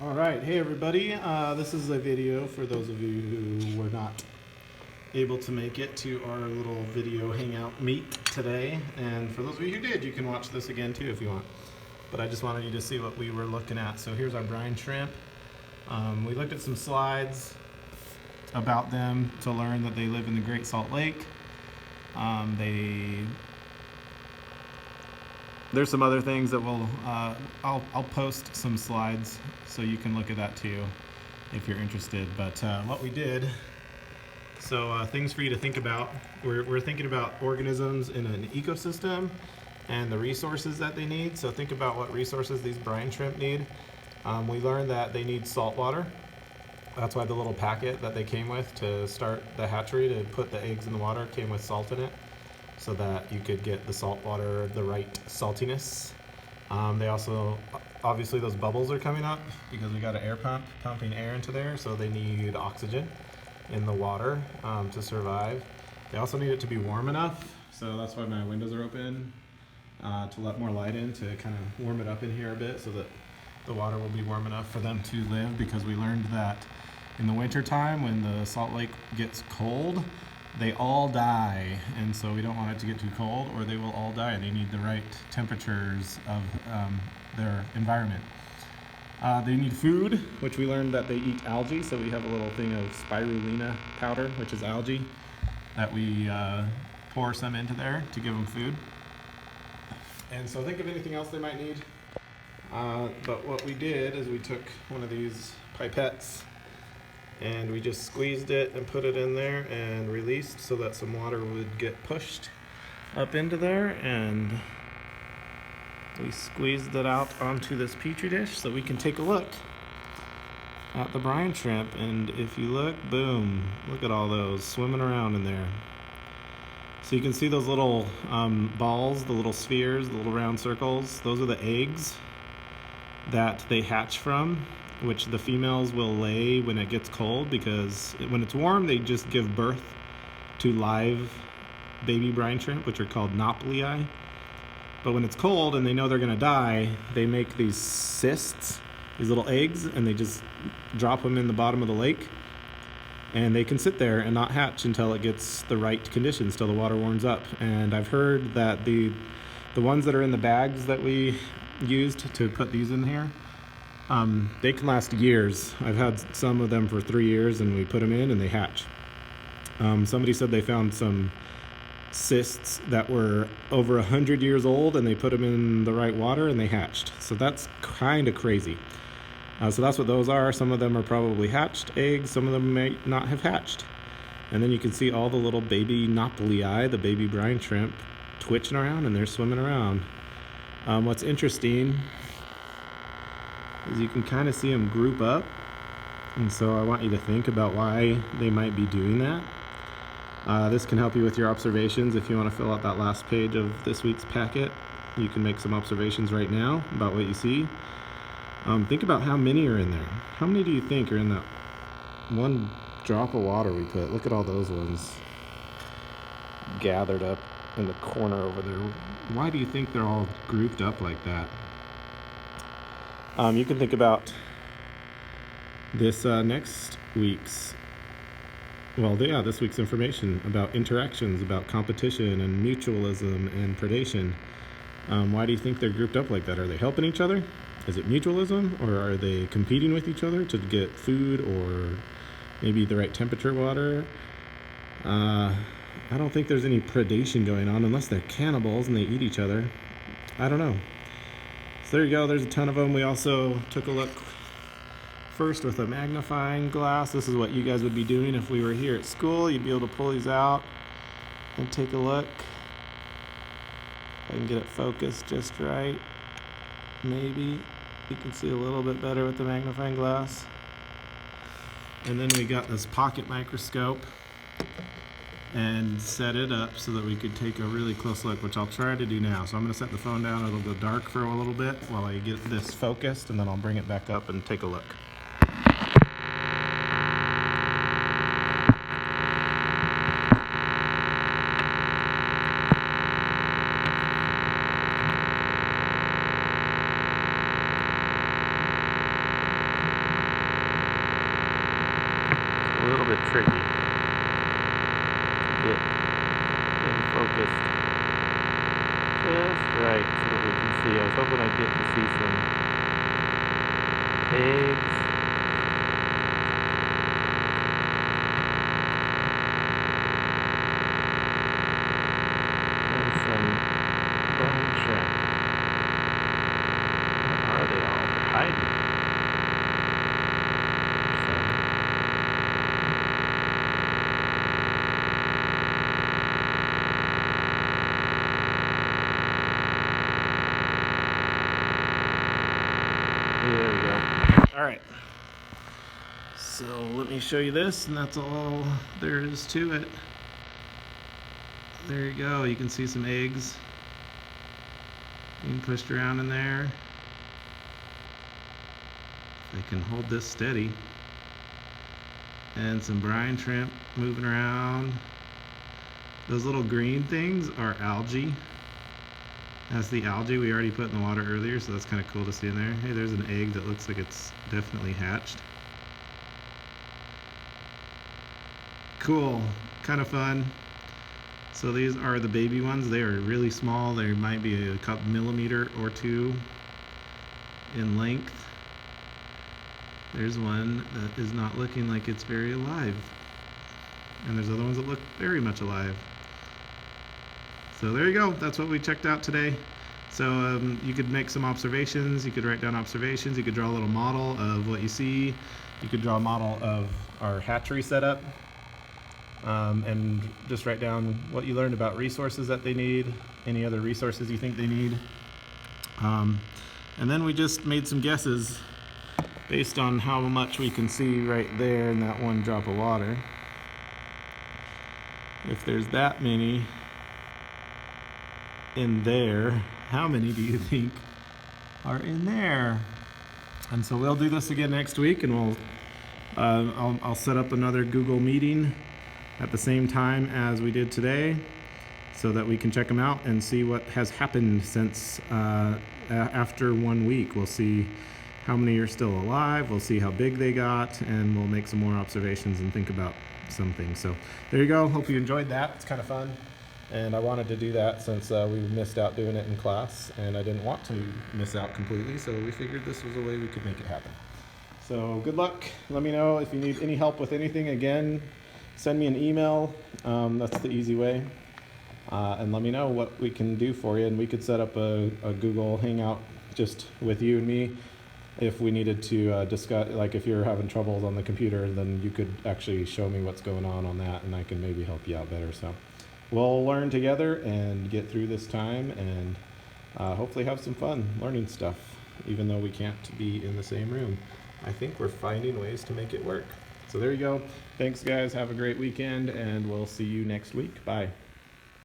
All right, hey everybody. This is a video for those of you who were not able to make it to our little video hangout meet today. And for those of you who did, you can watch this again too if you want. But I just wanted you to see what we were looking at. So here's our brine shrimp. We looked at some slides about them to learn that they live in the Great Salt Lake. There's some other things that I'll post some slides so you can look at that too if you're interested. But what we did, so things for you to think about. We're thinking about organisms in an ecosystem and the resources that they need. So think about what resources these brine shrimp need. We learned that they need salt water. That's why the little packet that they came with to start the hatchery to put the eggs in the water came with salt in it, so that you could get the salt water, the right saltiness. They also, obviously those bubbles are coming up because we got an air pump pumping air into there, so they need oxygen in the water to survive. They also need it to be warm enough, so that's why my windows are open to let more light in, to kind of warm it up in here a bit so that the water will be warm enough for them to live, because we learned that in the winter time when the Salt Lake gets cold, they all die, and so we don't want it to get too cold or they will all die. They need the right temperatures of their environment. They need food, which we learned that they eat algae, so we have a little thing of spirulina powder, which is algae, that we pour some into there to give them food. And so think of anything else they might need. But what we did is we took one of these pipettes and we just squeezed it and put it in there and released so that some water would get pushed up into there, and we squeezed it out onto this petri dish so we can take a look at the brine shrimp. And if you look, boom, look at all those swimming around in there. So you can see those little balls, the little spheres, the little round circles. Those are the eggs that they hatch from, which the females will lay when it gets cold, because when it's warm they just give birth to live baby brine shrimp, which are called nauplii. But when it's cold and they know they're going to die, they make these cysts, these little eggs, and they just drop them in the bottom of the lake, and they can sit there and not hatch until it gets the right conditions, till the water warms up. And I've heard that the ones that are in the bags that we used to put these in here, they can last years. I've had some of them for 3 years, and we put them in and they hatch. Somebody said they found some cysts that were over 100 years old, and they put them in the right water and they hatched. So that's kind of crazy. So that's what those are. Some of them are probably hatched eggs, some of them may not have hatched. And then you can see all the little baby nauplii, the baby brine shrimp, twitching around, and they're swimming around. What's interesting is you can kind of see them group up, and so I want you to think about why they might be doing that. This can help you with your observations. If you want to fill out that last page of this week's packet, you can make some observations right now about what you see. Think about how many are in there. How many do you think are in that one drop of water we put? Look at all those ones gathered up in the corner over there. Why do you think they're all grouped up like that? You can think about this this week's information about interactions, about competition and mutualism and predation. Why do you think they're grouped up like that? Are they helping each other? Is it mutualism, or are they competing with each other to get food or maybe the right temperature water? I don't think there's any predation going on unless they're cannibals and they eat each other. I don't know. So there you go, there's a ton of them. We also took a look first with a magnifying glass. This is what you guys would be doing if we were here at school. You'd be able to pull these out and take a look. If I can get it focused just right. Maybe you can see a little bit better with the magnifying glass. And then we got this pocket microscope and set it up so that we could take a really close look, which I'll try to do now. So I'm going to set the phone down. It'll go dark for a little bit while I get this focused, and then I'll bring it back up and take a look. bit tricky to get them focused just right so that we can see. I was hoping I'd get to see some eggs. And some brine shrimp. Where are they all? They're hiding. There's some. There we go. All right. So let me show you this, and that's all there is to it. There you go. You can see some eggs being pushed around in there. I can hold this steady. And some brine shrimp moving around. Those little green things are algae. That's the algae we already put in the water earlier, so that's kind of cool to see in there. Hey, there's an egg that looks like it's definitely hatched. Cool, kind of fun. So these are the baby ones. They are really small. They might be a couple millimeter or two in length. There's one that is not looking like it's very alive. And there's other ones that look very much alive. So there you go. That's what we checked out today. So you could make some observations. You could write down observations. You could draw a little model of what you see. You could draw a model of our hatchery setup. And just write down what you learned about resources that they need, any other resources you think they need. And then we just made some guesses based on how much we can see right there in that one drop of water. If there's that many in there, how many do you think are in there? And so we'll do this again next week, and we'll I'll set up another Google meeting at the same time as we did today so that we can check them out and see what has happened since after 1 week. We'll see how many are still alive, we'll see how big they got, and we'll make some more observations and think about some things. So there you go. Hope you enjoyed that. It's kind of fun, and I wanted to do that since we missed out doing it in class, and I didn't want to miss out completely, so we figured this was a way we could make it happen. So good luck. Let me know if you need any help with anything. Again, send me an email. That's the easy way. And let me know what we can do for you, and we could set up a Google Hangout just with you and me if we needed to discuss, like if you're having troubles on the computer, then you could actually show me what's going on that, and I can maybe help you out better. So we'll learn together and get through this time, and hopefully have some fun learning stuff, even though we can't be in the same room. I think we're finding ways to make it work. So there you go. Thanks guys, have a great weekend, and we'll see you next week. Bye.